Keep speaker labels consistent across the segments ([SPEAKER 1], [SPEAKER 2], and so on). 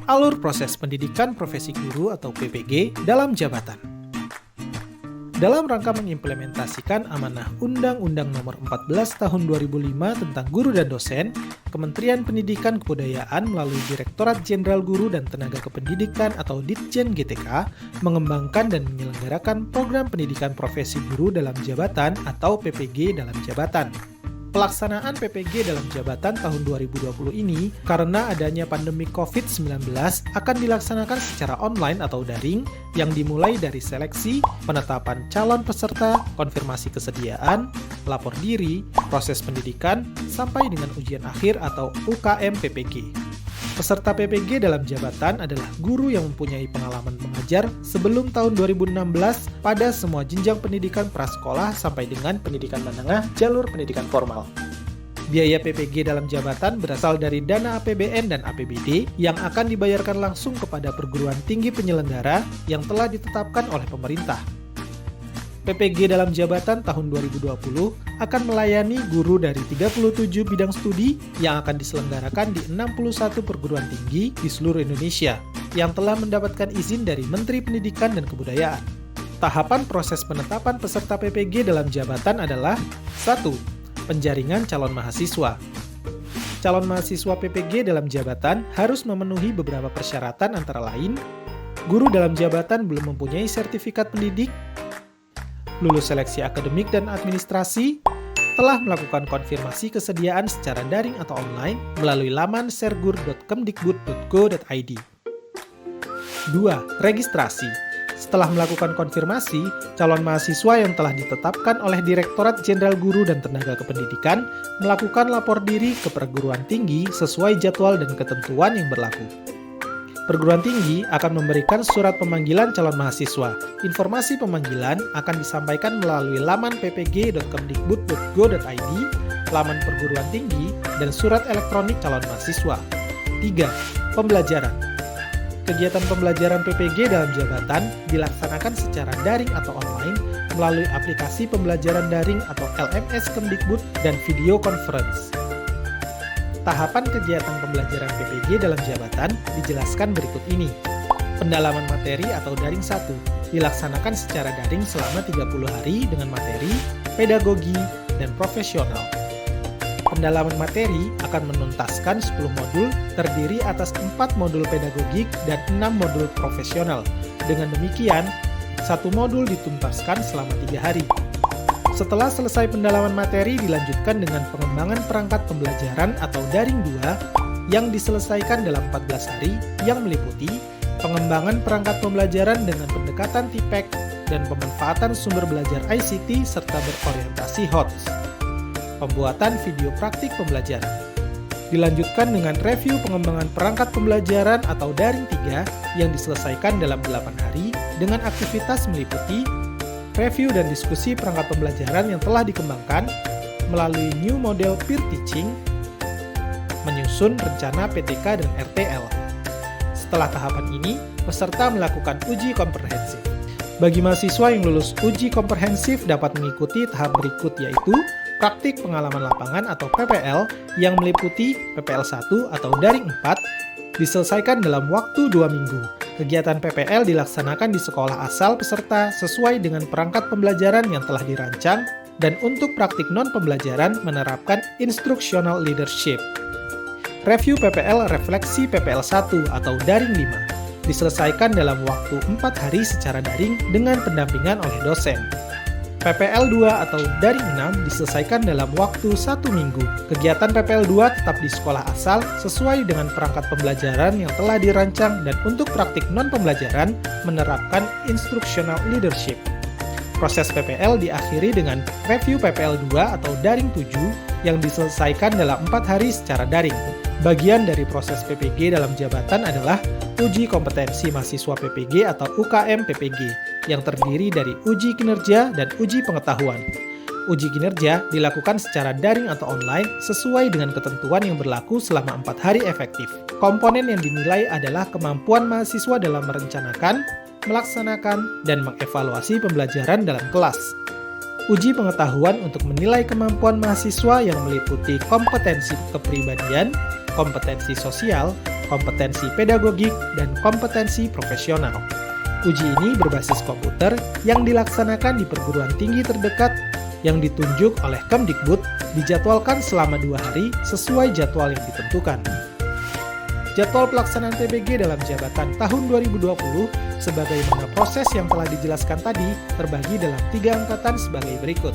[SPEAKER 1] alur proses pendidikan profesi guru atau PPG dalam jabatan. Dalam rangka mengimplementasikan amanah Undang-Undang Nomor 14 Tahun 2005 tentang Guru dan Dosen, Kementerian Pendidikan Kebudayaan melalui Direktorat Jenderal Guru dan Tenaga Kependidikan atau Ditjen GTK mengembangkan dan menyelenggarakan program pendidikan profesi guru dalam jabatan atau PPG dalam jabatan. Pelaksanaan PPG dalam jabatan tahun 2020 ini karena adanya pandemi COVID-19 akan dilaksanakan secara online atau daring yang dimulai dari seleksi, penetapan calon peserta, konfirmasi kesediaan, lapor diri, proses pendidikan, sampai dengan ujian akhir atau UKM PPG. Peserta PPG dalam jabatan adalah guru yang mempunyai pengalaman mengajar sebelum tahun 2016 pada semua jenjang pendidikan prasekolah sampai dengan pendidikan menengah jalur pendidikan formal. Biaya PPG dalam jabatan berasal dari dana APBN dan APBD yang akan dibayarkan langsung kepada perguruan tinggi penyelenggara yang telah ditetapkan oleh pemerintah. PPG dalam jabatan tahun 2020 akan melayani guru dari 37 bidang studi yang akan diselenggarakan di 61 perguruan tinggi di seluruh Indonesia yang telah mendapatkan izin dari Menteri Pendidikan dan Kebudayaan. Tahapan proses penetapan peserta PPG dalam jabatan adalah 1. Penjaringan calon mahasiswa. Calon mahasiswa PPG dalam jabatan harus memenuhi beberapa persyaratan antara lain, guru dalam jabatan belum mempunyai sertifikat pendidik, lulus seleksi akademik dan administrasi, telah melakukan konfirmasi kesediaan secara daring atau online melalui laman sergur.kemdikbud.go.id. 2. Registrasi. Setelah melakukan konfirmasi, calon mahasiswa yang telah ditetapkan oleh Direktorat Jenderal Guru dan Tenaga Kependidikan melakukan lapor diri ke perguruan tinggi sesuai jadwal dan ketentuan yang berlaku. Perguruan tinggi akan memberikan surat pemanggilan calon mahasiswa. Informasi pemanggilan akan disampaikan melalui laman ppg.kemdikbud.go.id, laman perguruan tinggi, dan surat elektronik calon mahasiswa. 3. Pembelajaran. Kegiatan pembelajaran PPG dalam jabatan dilaksanakan secara daring atau online melalui aplikasi pembelajaran daring atau LMS Kemdikbud dan video conference. Tahapan kegiatan pembelajaran PPG dalam jabatan dijelaskan berikut ini. Pendalaman materi atau daring 1 dilaksanakan secara daring selama 30 hari dengan materi, pedagogi, dan profesional. Pendalaman materi akan menuntaskan 10 modul terdiri atas 4 modul pedagogik dan 6 modul profesional. Dengan demikian, 1 modul dituntaskan selama 3 hari. Setelah selesai pendalaman materi dilanjutkan dengan pengembangan perangkat pembelajaran atau daring 2 yang diselesaikan dalam 14 hari yang meliputi pengembangan perangkat pembelajaran dengan pendekatan TPEC dan pemanfaatan sumber belajar ICT serta berorientasi HOTS. Pembuatan video praktik pembelajaran. Dilanjutkan dengan review pengembangan perangkat pembelajaran atau daring 3 yang diselesaikan dalam 8 hari dengan aktivitas meliputi review dan diskusi perangkat pembelajaran yang telah dikembangkan melalui new model peer teaching, menyusun rencana PTK dan RTL. Setelah tahapan ini, peserta melakukan uji komprehensif. Bagi mahasiswa yang lulus uji komprehensif dapat mengikuti tahap berikut yaitu praktik pengalaman lapangan atau PPL yang meliputi PPL 1 atau daring 4 diselesaikan dalam waktu 2 minggu. Kegiatan PPL dilaksanakan di sekolah asal peserta sesuai dengan perangkat pembelajaran yang telah dirancang dan untuk praktik non-pembelajaran menerapkan instructional leadership. Review PPL refleksi PPL 1 atau daring 5 diselesaikan dalam waktu 4 hari secara daring dengan pendampingan oleh dosen. PPL 2 atau daring 6 diselesaikan dalam waktu 1 minggu. Kegiatan PPL 2 tetap di sekolah asal sesuai dengan perangkat pembelajaran yang telah dirancang dan untuk praktik non-pembelajaran menerapkan instructional leadership. Proses PPL diakhiri dengan review PPL 2 atau daring 7 yang diselesaikan dalam 4 hari secara daring. Bagian dari proses PPG dalam jabatan adalah uji kompetensi mahasiswa PPG atau UKM PPG yang terdiri dari uji kinerja dan uji pengetahuan. Uji kinerja dilakukan secara daring atau online sesuai dengan ketentuan yang berlaku selama 4 hari efektif. Komponen yang dinilai adalah kemampuan mahasiswa dalam merencanakan, melaksanakan, dan mengevaluasi pembelajaran dalam kelas. Uji pengetahuan untuk menilai kemampuan mahasiswa yang meliputi kompetensi kepribadian, kompetensi sosial, kompetensi pedagogik, dan kompetensi profesional. Uji ini berbasis komputer yang dilaksanakan di perguruan tinggi terdekat yang ditunjuk oleh Kemdikbud, dijadwalkan selama 2 hari sesuai jadwal yang ditentukan. Jadwal pelaksanaan PPG dalam jabatan tahun 2020 sebagaimana proses yang telah dijelaskan tadi terbagi dalam 3 angkatan sebagai berikut.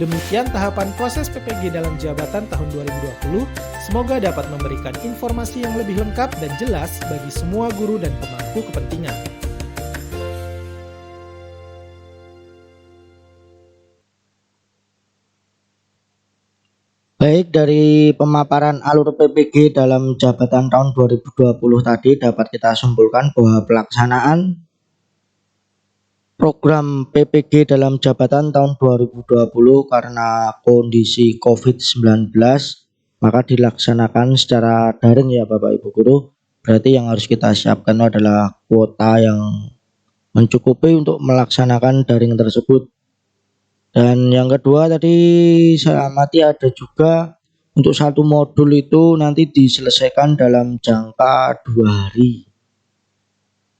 [SPEAKER 1] Demikian tahapan proses PPG dalam jabatan tahun 2020. Semoga dapat memberikan informasi yang lebih lengkap dan jelas bagi semua guru dan pemangku kepentingan.
[SPEAKER 2] Baik, dari pemaparan alur PPG dalam jabatan tahun 2020 tadi dapat kita simpulkan bahwa pelaksanaan program PPG dalam jabatan tahun 2020 karena kondisi COVID-19 maka dilaksanakan secara daring ya Bapak Ibu Guru. Berarti yang harus kita siapkan adalah kuota yang mencukupi untuk melaksanakan daring tersebut. Dan yang kedua tadi saya amati ada juga untuk satu modul itu nanti diselesaikan dalam jangka 2 hari.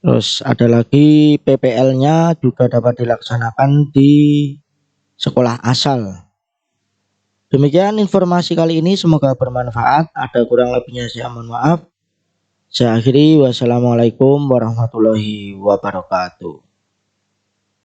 [SPEAKER 2] Terus ada lagi PPL-nya juga dapat dilaksanakan di sekolah asal. Demikian informasi kali ini, semoga bermanfaat. Ada kurang lebihnya saya mohon maaf. Saya akhiri, wassalamualaikum warahmatullahi wabarakatuh.